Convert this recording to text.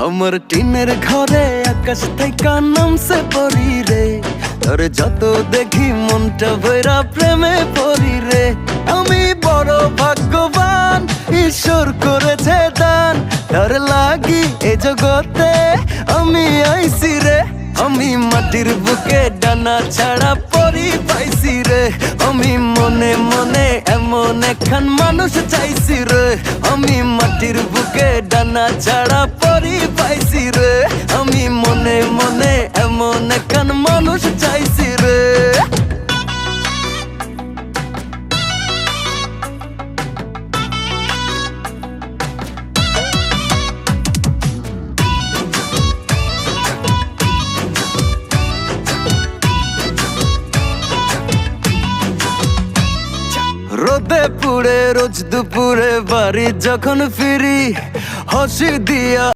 আমার টিনের ঘরে আকাশ থেকে নামছে পরি রে, তোর যত দেখি মনটা ভৈরা প্রেমে পরি রে। আমি বড় ভাগ্যবান, ঈশ্বর করেছে দান, তার লাগি এ জগতে আমি আইছি রে। আমি মাটির বুকে ডানা ছাড়া পরি পাইছি রে, আমি মনে মনে এমন একখান মানুষ চাইছি রে। আমি মাটির বুকে ডানা ছাড়া পরি পাইছি রে, আমি মনে মনে এমন একখান মানুষ চাইছি রে। রোদে পুড়ে রোজ দুপুরে বাড়ি যখন ফিরি, হাসি দিয়া